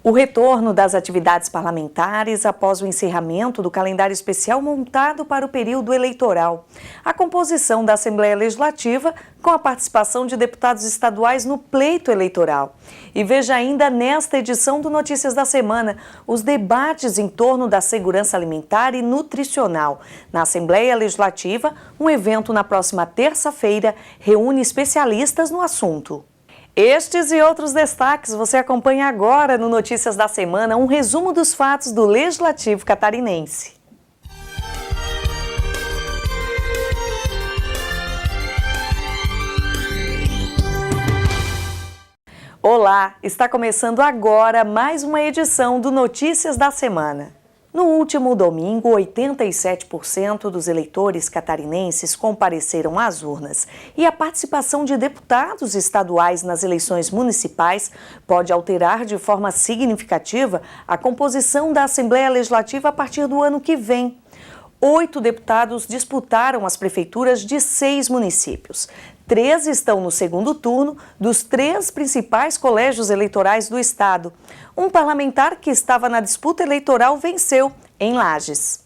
O retorno das atividades parlamentares após o encerramento do calendário especial montado para o período eleitoral. A composição da Assembleia Legislativa com a participação de deputados estaduais no pleito eleitoral. E veja ainda nesta edição do Notícias da Semana os debates em torno da segurança alimentar e nutricional. Na Assembleia Legislativa, um evento na próxima terça-feira reúne especialistas no assunto. Estes e outros destaques você acompanha agora no Notícias da Semana, um resumo dos fatos do Legislativo catarinense. Olá, está começando agora mais uma edição do Notícias da Semana. No último domingo, 87% dos eleitores catarinenses compareceram às urnas e a participação de deputados estaduais nas eleições municipais pode alterar de forma significativa a composição da Assembleia Legislativa a partir do ano que vem. 8 deputados disputaram as prefeituras de 6 municípios. 3 estão no segundo turno dos 3 principais colégios eleitorais do estado. Um parlamentar que estava na disputa eleitoral venceu em Lages.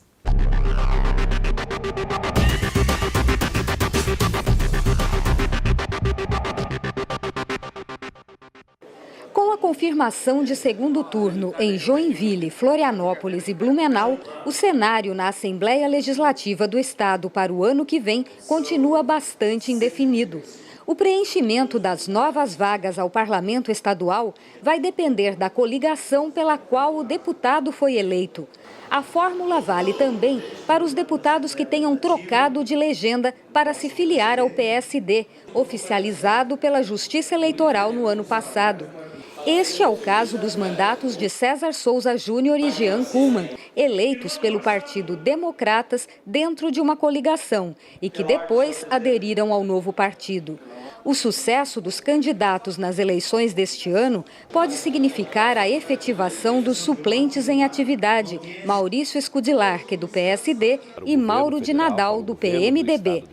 Com a confirmação de segundo turno em Joinville, Florianópolis e Blumenau, o cenário na Assembleia Legislativa do Estado para o ano que vem continua bastante indefinido. O preenchimento das novas vagas ao Parlamento Estadual vai depender da coligação pela qual o deputado foi eleito. A fórmula vale também para os deputados que tenham trocado de legenda para se filiar ao PSD, oficializado pela Justiça Eleitoral no ano passado. Este é o caso dos mandatos de César Souza Júnior e Jean Kuhlmann, eleitos pelo Partido Democratas dentro de uma coligação e que depois aderiram ao novo partido. O sucesso dos candidatos nas eleições deste ano pode significar a efetivação dos suplentes em atividade, Maurício Scudilarque, do PSD, e Mauro de Nadal, do PMDB.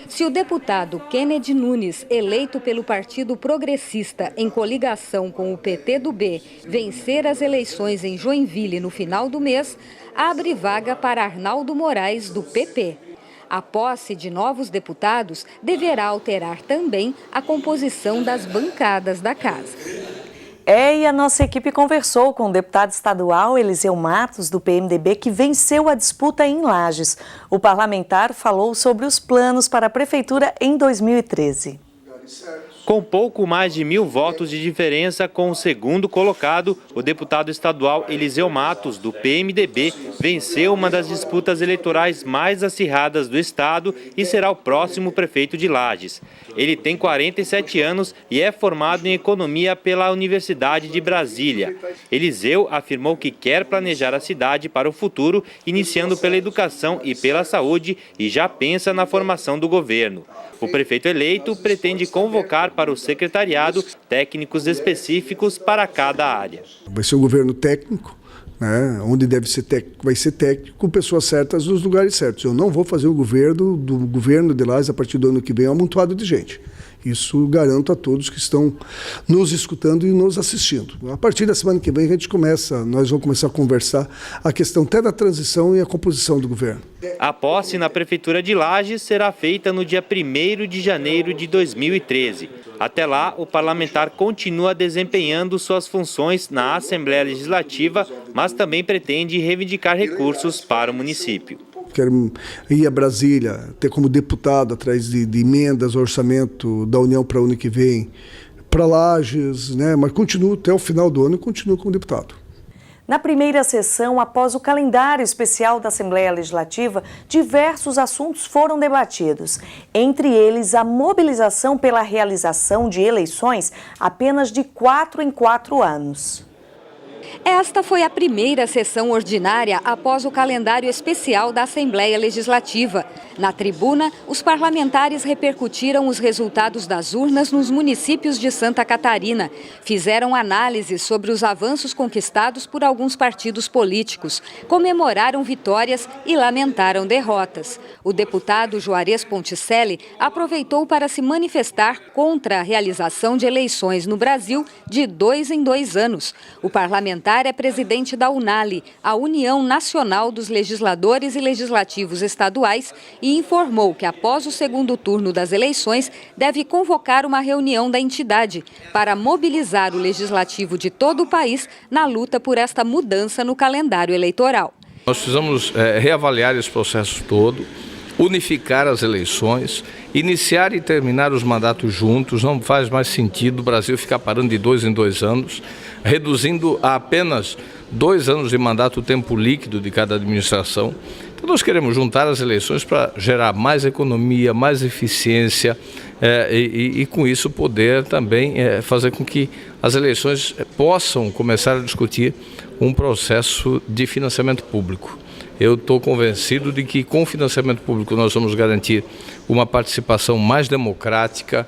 Se o deputado Kennedy Nunes, eleito pelo Partido Progressista em coligação com o PT do B, vencer as eleições em Joinville no final do mês, abre vaga para Arnaldo Moraes, do PP. A posse de novos deputados deverá alterar também a composição das bancadas da casa. E a nossa equipe conversou com o deputado estadual Eliseu Matos, do PMDB, que venceu a disputa em Lages. O parlamentar falou sobre os planos para a prefeitura em 2013. Com pouco mais de 1.000 votos de diferença com o segundo colocado, o deputado estadual Eliseu Matos, do PMDB, venceu uma das disputas eleitorais mais acirradas do estado e será o próximo prefeito de Lages. Ele tem 47 anos e é formado em economia pela Universidade de Brasília. Eliseu afirmou que quer planejar a cidade para o futuro, iniciando pela educação e pela saúde, e já pensa na formação do governo. O prefeito eleito pretende convocar para o secretariado técnicos específicos para cada área. Vai ser um governo técnico, né? Onde deve ser técnico, vai ser técnico, pessoas certas nos lugares certos. Eu não vou fazer o governo de Lages a partir do ano que vem, um amontoado de gente. Isso garanto a todos que estão nos escutando e nos assistindo. A partir da semana que vem nós vamos começar a conversar a questão até da transição e a composição do governo. A posse na Prefeitura de Lages será feita no dia 1º de janeiro de 2013. Até lá, o parlamentar continua desempenhando suas funções na Assembleia Legislativa, mas também pretende reivindicar recursos para o município. Quero ir a Brasília, ter como deputado, atrás de emendas, orçamento da União para o ano que vem, para Lages, né? Mas continuo até o final do ano e continuo como deputado. Na primeira sessão, após o calendário especial da Assembleia Legislativa, diversos assuntos foram debatidos. Entre eles, a mobilização pela realização de eleições apenas de 4 em 4 anos. Esta foi a primeira sessão ordinária após o calendário especial da Assembleia Legislativa. Na tribuna, os parlamentares repercutiram os resultados das urnas nos municípios de Santa Catarina. Fizeram análises sobre os avanços conquistados por alguns partidos políticos, comemoraram vitórias e lamentaram derrotas. O deputado Juarez Ponticelli aproveitou para se manifestar contra a realização de eleições no Brasil de 2 em 2 anos. O parlamentar parlamentar é presidente da UNALE, a União Nacional dos Legisladores e Legislativos Estaduais, e informou que após o segundo turno das eleições deve convocar uma reunião da entidade para mobilizar o legislativo de todo o país na luta por esta mudança no calendário eleitoral. Nós precisamos reavaliar esse processo todo, unificar as eleições, iniciar e terminar os mandatos juntos. Não faz mais sentido o Brasil ficar parando de 2 em 2 anos, reduzindo a apenas 2 anos de mandato o tempo líquido de cada administração. Então nós queremos juntar as eleições para gerar mais economia, mais eficiência e com isso poder também fazer com que as eleições possam começar a discutir um processo de financiamento público. Eu estou convencido de que com o financiamento público nós vamos garantir uma participação mais democrática,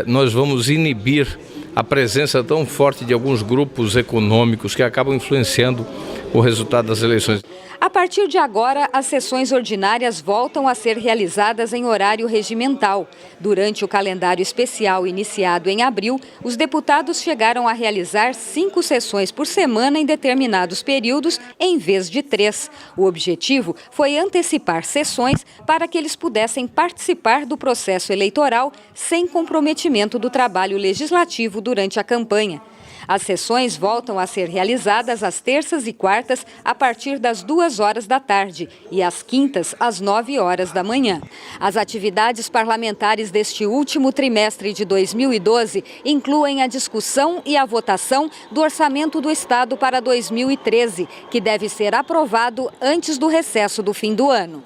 nós vamos inibir a presença tão forte de alguns grupos econômicos que acabam influenciando o resultado das eleições. A partir de agora, as sessões ordinárias voltam a ser realizadas em horário regimental. Durante o calendário especial iniciado em abril, os deputados chegaram a realizar 5 sessões por semana em determinados períodos, em vez de 3. O objetivo foi antecipar sessões para que eles pudessem participar do processo eleitoral sem comprometimento do trabalho legislativo durante a campanha. As sessões voltam a ser realizadas às terças e quartas a partir das 2 horas da tarde e às quintas às 9 horas da manhã. As atividades parlamentares deste último trimestre de 2012 incluem a discussão e a votação do Orçamento do Estado para 2013, que deve ser aprovado antes do recesso do fim do ano.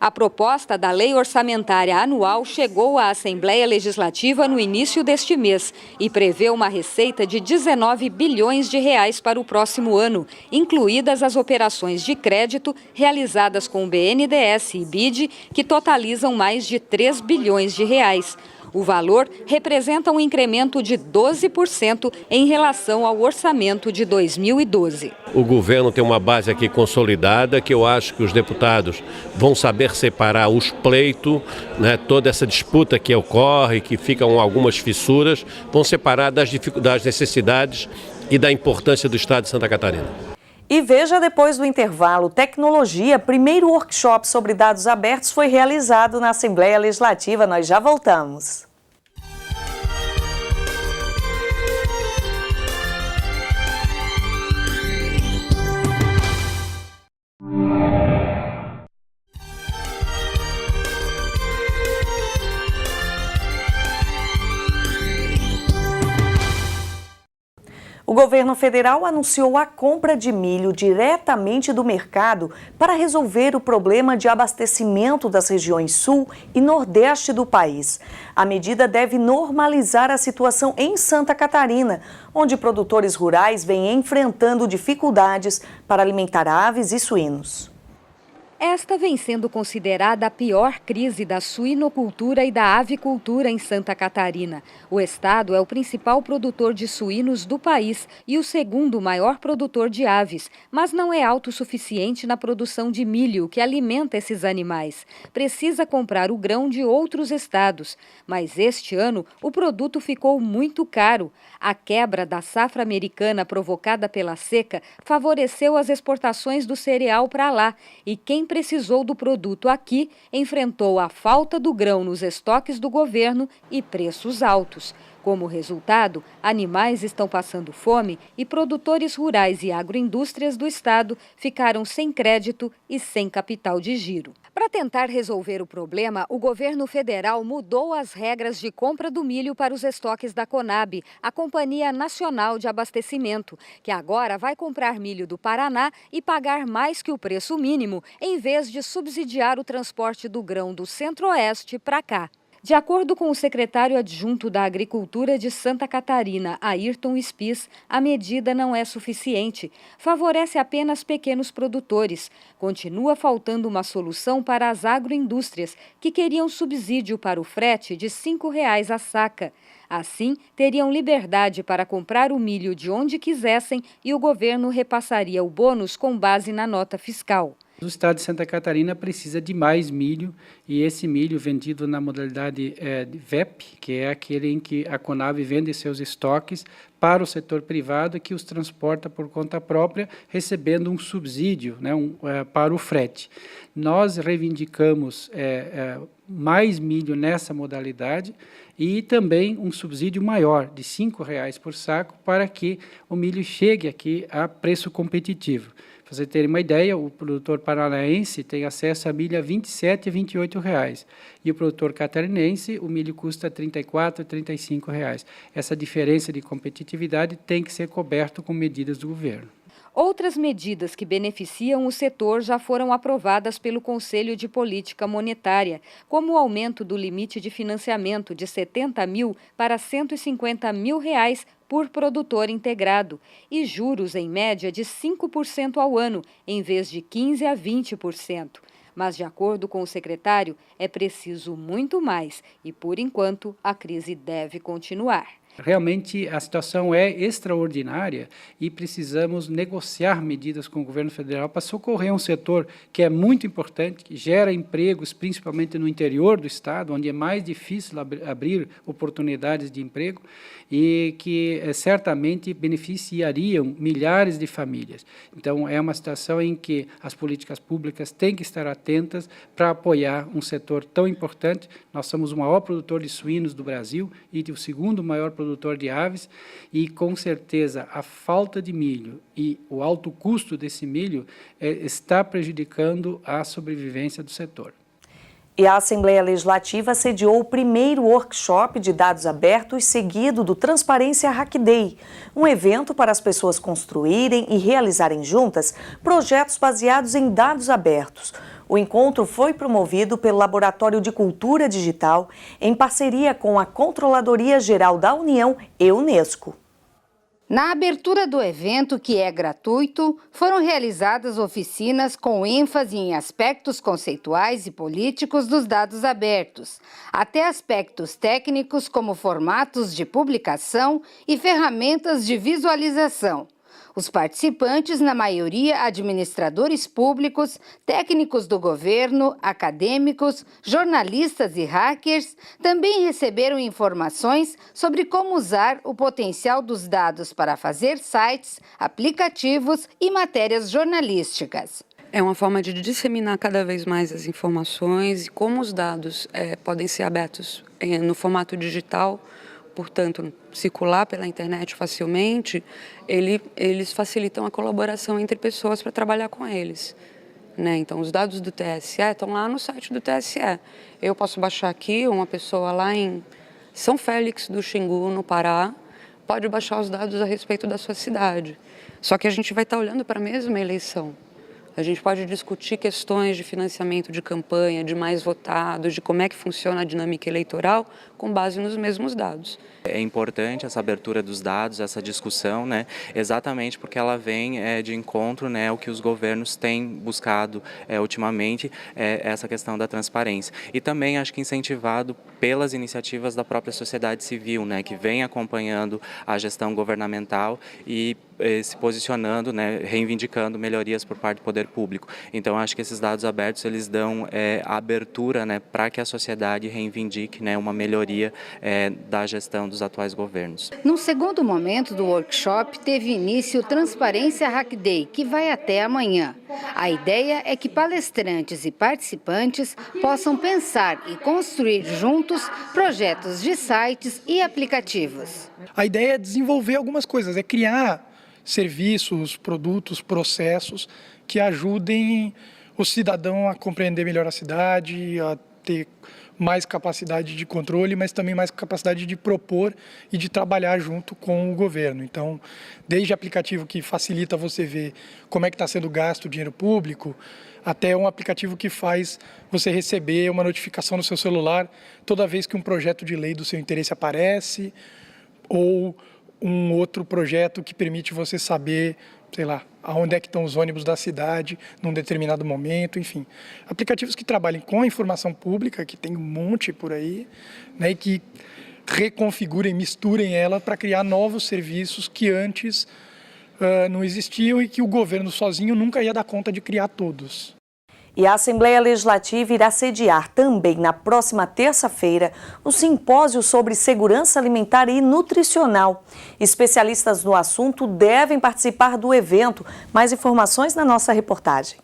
A proposta da Lei Orçamentária Anual chegou à Assembleia Legislativa no início deste mês e prevê uma receita de 19 bilhões de reais para o próximo ano, incluídas as operações de crédito realizadas com o BNDES e BID, que totalizam mais de 3 bilhões de reais. O valor representa um incremento de 12% em relação ao orçamento de 2012. O governo tem uma base aqui consolidada que eu acho que os deputados vão saber separar os pleitos, toda essa disputa que ocorre, que ficam algumas fissuras, vão separar das dificuldades, necessidades e da importância do Estado de Santa Catarina. E veja depois do intervalo Tecnologia, primeiro workshop sobre dados abertos foi realizado na Assembleia Legislativa. Nós já voltamos. O governo federal anunciou a compra de milho diretamente do mercado para resolver o problema de abastecimento das regiões sul e nordeste do país. A medida deve normalizar a situação em Santa Catarina, onde produtores rurais vêm enfrentando dificuldades para alimentar aves e suínos. Esta vem sendo considerada a pior crise da suinocultura e da avicultura em Santa Catarina. O estado é o principal produtor de suínos do país e o segundo maior produtor de aves, mas não é autossuficiente na produção de milho que alimenta esses animais. Precisa comprar o grão de outros estados, mas este ano o produto ficou muito caro. A quebra da safra americana provocada pela seca favoreceu as exportações do cereal para lá e quem precisou do produto aqui enfrentou a falta do grão nos estoques do governo e preços altos. Como resultado, animais estão passando fome e produtores rurais e agroindústrias do estado ficaram sem crédito e sem capital de giro. Para tentar resolver o problema, o governo federal mudou as regras de compra do milho para os estoques da Conab, a Companhia Nacional de Abastecimento, que agora vai comprar milho do Paraná e pagar mais que o preço mínimo, em vez de subsidiar o transporte do grão do Centro-Oeste para cá. De acordo com o secretário adjunto da Agricultura de Santa Catarina, Ayrton Spies, a medida não é suficiente. Favorece apenas pequenos produtores. Continua faltando uma solução para as agroindústrias, que queriam subsídio para o frete de R$ 5,00 a saca. Assim, teriam liberdade para comprar o milho de onde quisessem e o governo repassaria o bônus com base na nota fiscal. O estado de Santa Catarina precisa de mais milho, e esse milho vendido na modalidade de VEP, que é aquele em que a Conab vende seus estoques para o setor privado, que os transporta por conta própria, recebendo um subsídio, né, para o frete. Nós reivindicamos mais milho nessa modalidade e também um subsídio maior, de R$ 5,00 por saco, para que o milho chegue aqui a preço competitivo. Para você ter uma ideia, o produtor paranaense tem acesso a milho a R$ 27 e R$ 28,00. E o produtor catarinense, o milho custa R$ 34 e R$ 35,00. Essa diferença de competitividade tem que ser coberta com medidas do governo. Outras medidas que beneficiam o setor já foram aprovadas pelo Conselho de Política Monetária, como o aumento do limite de financiamento de R$ 70 mil para R$ 150 mil por produtor integrado e juros em média de 5% ao ano, em vez de 15% a 20%. Mas, de acordo com o secretário, é preciso muito mais e, por enquanto, a crise deve continuar. Realmente a situação é extraordinária e precisamos negociar medidas com o governo federal para socorrer um setor que é muito importante, que gera empregos, principalmente no interior do estado, onde é mais difícil abrir oportunidades de emprego e que certamente beneficiariam milhares de famílias. Então, é uma situação em que as políticas públicas têm que estar atentas para apoiar um setor tão importante. Nós somos o maior produtor de suínos do Brasil e o segundo maior produtor de aves, e com certeza a falta de milho e o alto custo desse milho está prejudicando a sobrevivência do setor. E a Assembleia Legislativa sediou o primeiro workshop de dados abertos seguido do Transparência Hack Day, um evento para as pessoas construírem e realizarem juntas projetos baseados em dados abertos. O encontro foi promovido pelo Laboratório de Cultura Digital em parceria com a Controladoria Geral da União e Unesco. Na abertura do evento, que é gratuito, foram realizadas oficinas com ênfase em aspectos conceituais e políticos dos dados abertos, até aspectos técnicos como formatos de publicação e ferramentas de visualização. Os participantes, na maioria administradores públicos, técnicos do governo, acadêmicos, jornalistas e hackers, também receberam informações sobre como usar o potencial dos dados para fazer sites, aplicativos e matérias jornalísticas. É uma forma de disseminar cada vez mais as informações e como os dados podem ser abertos no formato digital, portanto, circular pela internet facilmente, eles facilitam a colaboração entre pessoas para trabalhar com eles. Né? Então, os dados do TSE estão lá no site do TSE. Eu posso baixar aqui, uma pessoa lá em São Félix do Xingu, no Pará, pode baixar os dados a respeito da sua cidade. Só que a gente vai estar olhando para a mesma eleição. A gente pode discutir questões de financiamento de campanha, de mais votados, de como é que funciona a dinâmica eleitoral com base nos mesmos dados. É importante essa abertura dos dados, essa discussão, né, exatamente porque ela vem de encontro, né, ao que os governos têm buscado ultimamente, essa questão da transparência. E também acho que incentivado pelas iniciativas da própria sociedade civil, né, que vem acompanhando a gestão governamental e se posicionando, né, reivindicando melhorias por parte do poder público. Então, acho que esses dados abertos eles dão a abertura, né, para que a sociedade reivindique, né, uma melhoria da gestão dos atuais governos. No segundo momento do workshop, teve início o Transparência Hack Day, que vai até amanhã. A ideia é que palestrantes e participantes possam pensar e construir juntos projetos de sites e aplicativos. A ideia é desenvolver algumas coisas, é criar serviços, produtos, processos que ajudem o cidadão a compreender melhor a cidade, a ter mais capacidade de controle, mas também mais capacidade de propor e de trabalhar junto com o governo. Então, desde aplicativo que facilita você ver como é que está sendo gasto o dinheiro público, até um aplicativo que faz você receber uma notificação no seu celular toda vez que um projeto de lei do seu interesse aparece, ou um outro projeto que permite você saber, sei lá, aonde é que estão os ônibus da cidade num determinado momento, enfim. Aplicativos que trabalhem com a informação pública, que tem um monte por aí, né, e que reconfigurem, misturem ela para criar novos serviços que antes não existiam e que o governo sozinho nunca ia dar conta de criar todos. E a Assembleia Legislativa irá sediar também na próxima terça-feira o simpósio sobre segurança alimentar e nutricional. Especialistas no assunto devem participar do evento. Mais informações na nossa reportagem.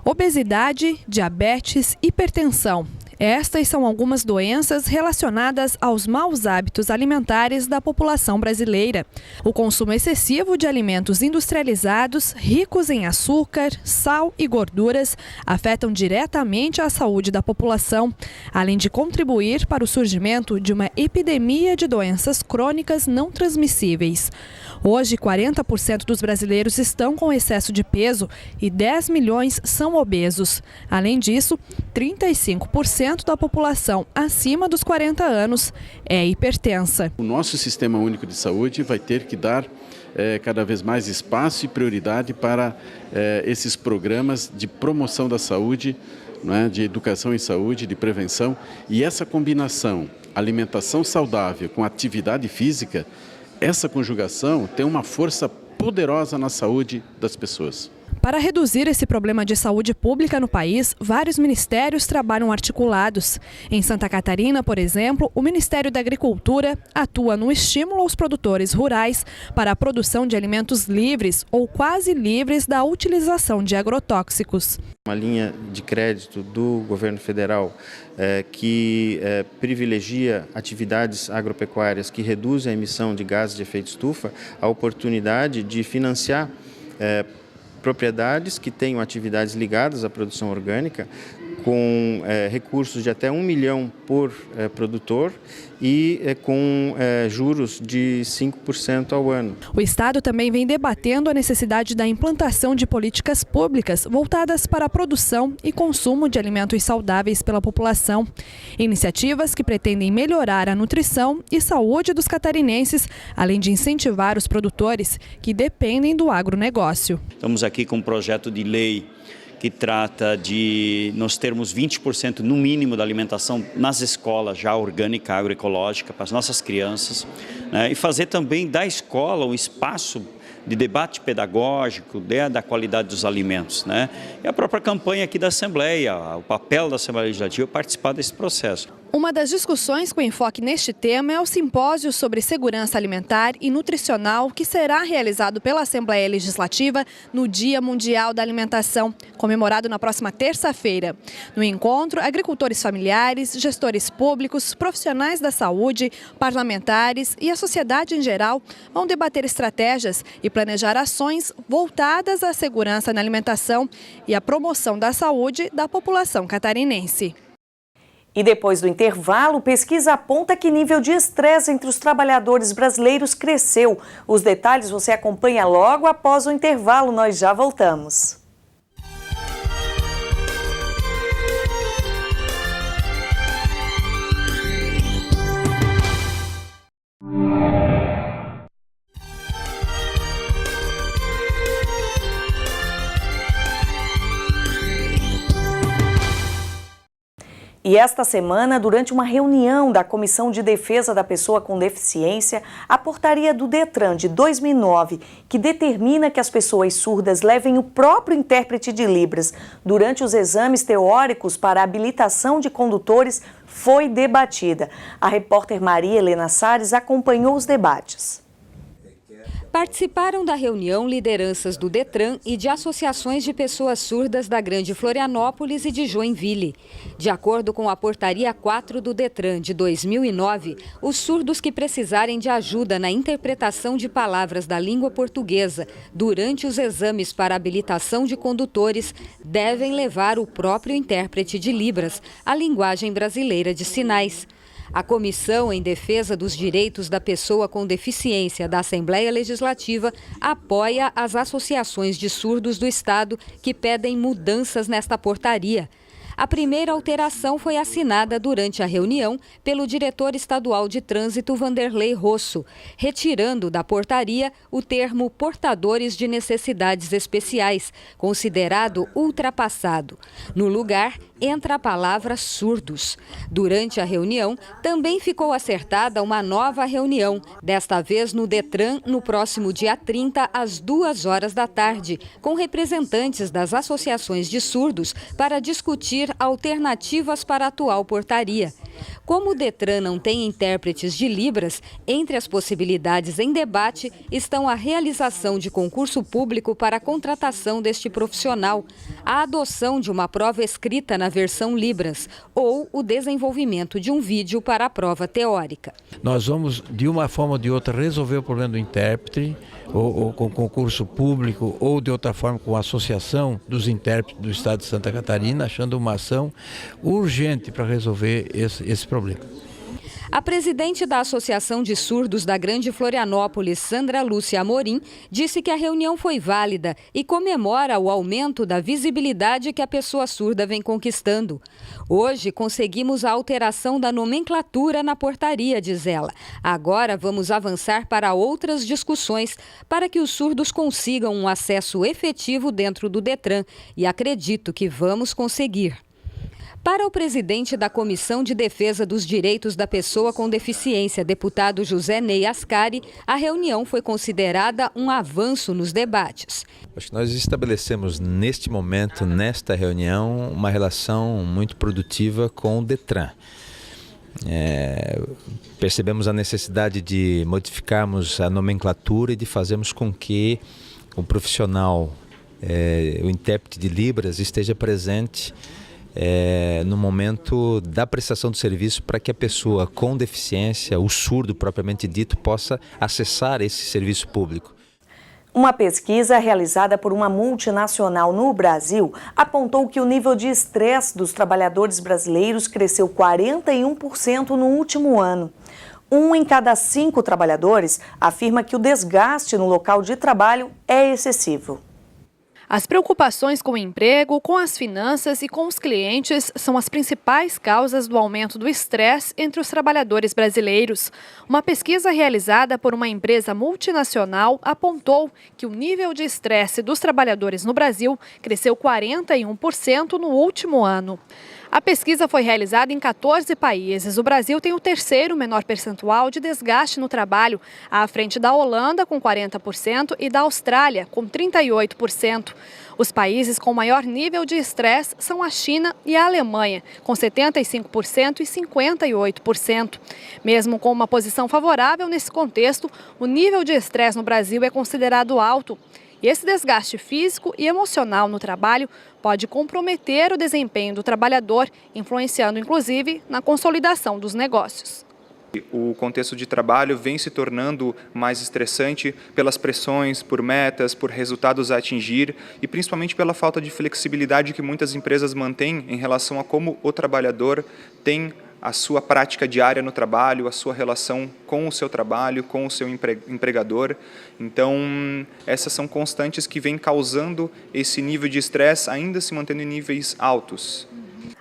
Obesidade, diabetes, hipertensão. Estas são algumas doenças relacionadas aos maus hábitos alimentares da população brasileira. O consumo excessivo de alimentos industrializados, ricos em açúcar, sal e gorduras, afetam diretamente a saúde da população, além de contribuir para o surgimento de uma epidemia de doenças crônicas não transmissíveis. Hoje, 40% dos brasileiros estão com excesso de peso e 10 milhões são obesos. Além disso, 35% da população acima dos 40 anos é hipertensa. O nosso Sistema Único de Saúde vai ter que dar cada vez mais espaço e prioridade para esses programas de promoção da saúde, né, de educação em saúde, de prevenção. E essa combinação, alimentação saudável com atividade física, essa conjugação tem uma força poderosa na saúde das pessoas. Para reduzir esse problema de saúde pública no país, vários ministérios trabalham articulados. Em Santa Catarina, por exemplo, o Ministério da Agricultura atua no estímulo aos produtores rurais para a produção de alimentos livres ou quase livres da utilização de agrotóxicos. Uma linha de crédito do governo federal que privilegia atividades agropecuárias que reduzem a emissão de gases de efeito estufa, a oportunidade de financiar propriedades que tenham atividades ligadas à produção orgânica com recursos de até 1 milhão por produtor e com juros de 5% ao ano. O Estado também vem debatendo a necessidade da implantação de políticas públicas voltadas para a produção e consumo de alimentos saudáveis pela população. Iniciativas que pretendem melhorar a nutrição e saúde dos catarinenses, além de incentivar os produtores que dependem do agronegócio. Estamos aqui com um projeto de lei que trata de nós termos 20% no mínimo da alimentação nas escolas já orgânica, agroecológica, para as nossas crianças, né? E fazer também da escola um espaço de debate pedagógico da qualidade dos alimentos, né? E a própria campanha aqui da Assembleia, o papel da Assembleia Legislativa é participar desse processo. Uma das discussões com enfoque neste tema é o simpósio sobre segurança alimentar e nutricional que será realizado pela Assembleia Legislativa no Dia Mundial da Alimentação, comemorado na próxima terça-feira. No encontro, agricultores familiares, gestores públicos, profissionais da saúde, parlamentares e a sociedade em geral vão debater estratégias e planejar ações voltadas à segurança na alimentação e à promoção da saúde da população catarinense. E depois do intervalo, pesquisa aponta que nível de estresse entre os trabalhadores brasileiros cresceu. Os detalhes você acompanha logo após o intervalo. Nós já voltamos. E esta semana, durante uma reunião da Comissão de Defesa da Pessoa com Deficiência, a portaria do Detran de 2009, que determina que as pessoas surdas levem o próprio intérprete de Libras durante os exames teóricos para a habilitação de condutores, foi debatida. A repórter Maria Helena Salles acompanhou os debates. Participaram da reunião lideranças do Detran e de associações de pessoas surdas da Grande Florianópolis e de Joinville. De acordo com a Portaria 4 do Detran de 2009, os surdos que precisarem de ajuda na interpretação de palavras da língua portuguesa durante os exames para habilitação de condutores devem levar o próprio intérprete de Libras, a linguagem brasileira de sinais. A Comissão em Defesa dos Direitos da Pessoa com Deficiência da Assembleia Legislativa apoia as associações de surdos do Estado que pedem mudanças nesta portaria. A primeira alteração foi assinada durante a reunião pelo diretor estadual de trânsito Vanderlei Rosso, retirando da portaria o termo portadores de necessidades especiais, considerado ultrapassado. No lugar, entra a palavra surdos. Durante a reunião, também ficou acertada uma nova reunião, desta vez no Detran, no próximo dia 30, às 14h, com representantes das associações de surdos para discutir alternativas para a atual portaria. Como o Detran não tem intérpretes de Libras, entre as possibilidades em debate estão a realização de concurso público para a contratação deste profissional, a adoção de uma prova escrita na versão Libras ou o desenvolvimento de um vídeo para a prova teórica. Nós vamos, de uma forma ou de outra, resolver o problema do intérprete, ou com concurso público, ou de outra forma com a Associação dos Intérpretes do Estado de Santa Catarina, achando uma ação urgente para resolver esse problema. A presidente da Associação de Surdos da Grande Florianópolis, Sandra Lúcia Amorim, disse que a reunião foi válida e comemora o aumento da visibilidade que a pessoa surda vem conquistando. Hoje conseguimos a alteração da nomenclatura na portaria, diz ela. Agora vamos avançar para outras discussões para que os surdos consigam um acesso efetivo dentro do Detran e acredito que vamos conseguir. Para o presidente da Comissão de Defesa dos Direitos da Pessoa com Deficiência, deputado José Ney Ascari, a reunião foi considerada um avanço nos debates. Acho que nós estabelecemos neste momento, nesta reunião, uma relação muito produtiva com o Detran. Percebemos a necessidade de modificarmos a nomenclatura e de fazermos com que o profissional, o intérprete de Libras, esteja presente no momento da prestação do serviço para que a pessoa com deficiência, o surdo propriamente dito, possa acessar esse serviço público. Uma pesquisa realizada por uma multinacional no Brasil apontou que o nível de estresse dos trabalhadores brasileiros cresceu 41% no último ano. 1 em cada 5 trabalhadores afirma que o desgaste no local de trabalho é excessivo. As preocupações com o emprego, com as finanças e com os clientes são as principais causas do aumento do estresse entre os trabalhadores brasileiros. Uma pesquisa realizada por uma empresa multinacional apontou que o nível de estresse dos trabalhadores no Brasil cresceu 41% no último ano. A pesquisa foi realizada em 14 países. O Brasil tem o terceiro menor percentual de desgaste no trabalho, à frente da Holanda, com 40%, e da Austrália, com 38%. Os países com maior nível de estresse são a China e a Alemanha, com 75% e 58%. Mesmo com uma posição favorável nesse contexto, o nível de estresse no Brasil é considerado alto. E esse desgaste físico e emocional no trabalho pode comprometer o desempenho do trabalhador, influenciando inclusive na consolidação dos negócios. O contexto de trabalho vem se tornando mais estressante pelas pressões, por metas, por resultados a atingir e principalmente pela falta de flexibilidade que muitas empresas mantêm em relação a como o trabalhador tem a sua prática diária no trabalho, a sua relação com o seu trabalho, com o seu empregador. Então, essas são constantes que vêm causando esse nível de estresse ainda se mantendo em níveis altos.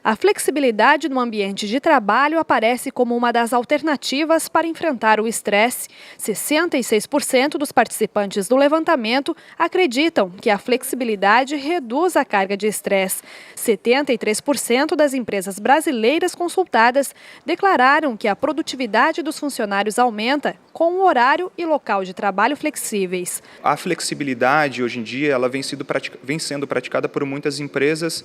A flexibilidade no ambiente de trabalho aparece como uma das alternativas para enfrentar o estresse. 66% dos participantes do levantamento acreditam que a flexibilidade reduz a carga de estresse. 73% das empresas brasileiras consultadas declararam que a produtividade dos funcionários aumenta com o horário e local de trabalho flexíveis. A flexibilidade, hoje em dia, ela vem sendo praticada por muitas empresas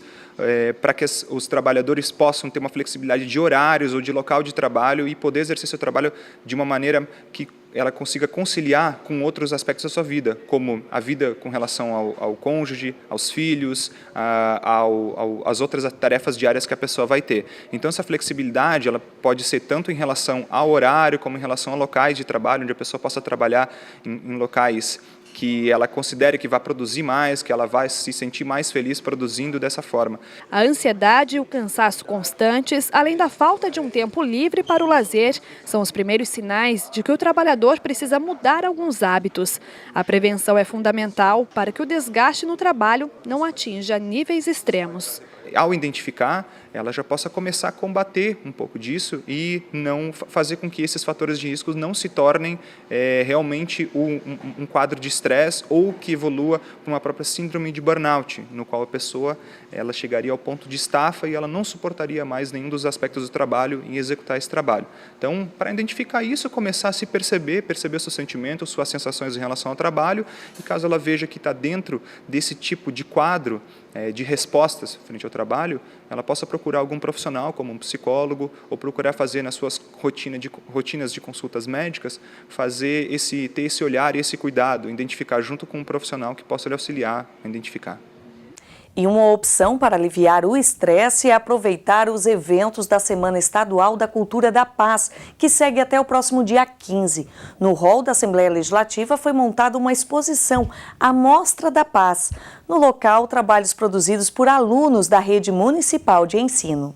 para que os trabalhadores possam ter uma flexibilidade de horários ou de local de trabalho e poder exercer seu trabalho de uma maneira que ela consiga conciliar com outros aspectos da sua vida, como a vida com relação ao cônjuge, aos filhos, às outras tarefas diárias que a pessoa vai ter. Então, essa flexibilidade ela pode ser tanto em relação ao horário, como em relação a locais de trabalho, onde a pessoa possa trabalhar em locais que ela considere que vai produzir mais, que ela vai se sentir mais feliz produzindo dessa forma. A ansiedade e o cansaço constantes, além da falta de um tempo livre para o lazer, são os primeiros sinais de que o trabalhador precisa mudar alguns hábitos. A prevenção é fundamental para que o desgaste no trabalho não atinja níveis extremos. ao identificar, ela já possa começar a combater um pouco disso e não fazer com que esses fatores de risco não se tornem realmente um quadro de estresse ou que evolua para uma própria síndrome de burnout, no qual a pessoa ela chegaria ao ponto de estafa e ela não suportaria mais nenhum dos aspectos do trabalho em executar esse trabalho. Então, para identificar isso, começar a se perceber seus sentimentos, suas sensações em relação ao trabalho, e caso ela veja que está dentro desse tipo de quadro de respostas frente ao trabalho, ela possa procurar algum profissional, como um psicólogo, ou procurar fazer nas suas rotinas de consultas médicas, ter esse olhar e esse cuidado, identificar junto com um profissional que possa lhe auxiliar a identificar. E uma opção para aliviar o estresse é aproveitar os eventos da Semana Estadual da Cultura da Paz, que segue até o próximo dia 15. No hall da Assembleia Legislativa foi montada uma exposição, a Mostra da Paz. No local, trabalhos produzidos por alunos da Rede Municipal de Ensino.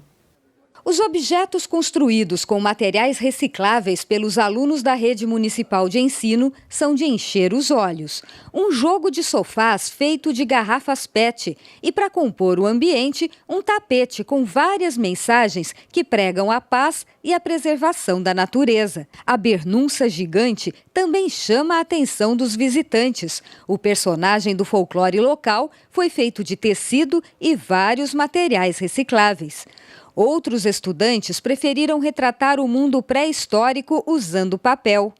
Os objetos construídos com materiais recicláveis pelos alunos da Rede Municipal de Ensino são de encher os olhos. Um jogo de sofás feito de garrafas PET e, para compor o ambiente, um tapete com várias mensagens que pregam a paz e a preservação da natureza. A Bernunça gigante também chama a atenção dos visitantes. O personagem do folclore local foi feito de tecido e vários materiais recicláveis. Outros estudantes preferiram retratar o mundo pré-histórico usando papel.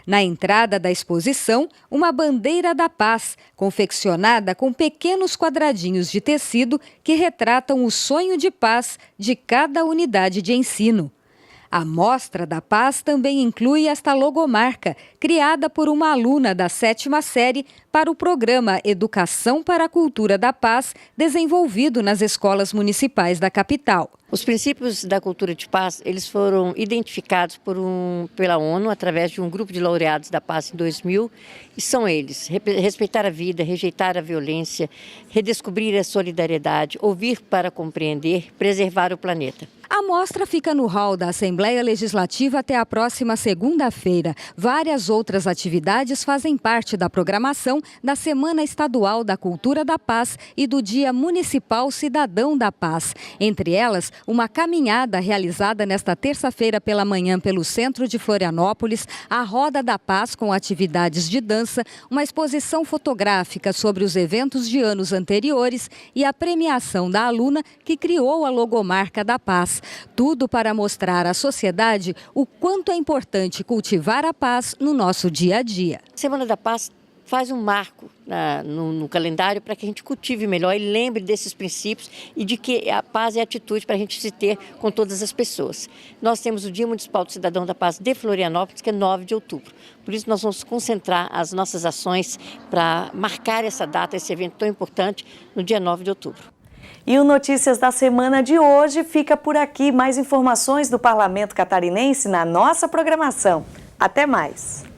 Na entrada da exposição, uma bandeira da paz, confeccionada com pequenos quadradinhos de tecido que retratam o sonho de paz de cada unidade de ensino. A Mostra da Paz também inclui esta logomarca, criada por uma aluna da 7ª série para o programa Educação para a Cultura da Paz, desenvolvido nas escolas municipais da capital. Os princípios da cultura de paz, eles foram identificados pela ONU através de um grupo de laureados da paz em 2000, e são eles: respeitar a vida, rejeitar a violência, redescobrir a solidariedade, ouvir para compreender, preservar o planeta. A mostra fica no hall da Assembleia Legislativa até a próxima segunda-feira. Várias outras atividades fazem parte da programação da Semana Estadual da Cultura da Paz e do Dia Municipal Cidadão da Paz. Entre elas, uma caminhada realizada nesta terça-feira pela manhã pelo centro de Florianópolis, a Roda da Paz com atividades de dança, uma exposição fotográfica sobre os eventos de anos anteriores e a premiação da aluna que criou a logomarca da Paz. Tudo para mostrar à sociedade o quanto é importante cultivar a paz no nosso dia a dia. A Semana da Paz faz um marco no calendário para que a gente cultive melhor e lembre desses princípios e de que a paz é atitude para a gente se ter com todas as pessoas. Nós temos o Dia Municipal do Cidadão da Paz de Florianópolis, que é 9 de outubro. Por isso nós vamos concentrar as nossas ações para marcar essa data, esse evento tão importante, no dia 9 de outubro. E o Notícias da Semana de hoje fica por aqui. Mais informações do Parlamento Catarinense na nossa programação. Até mais!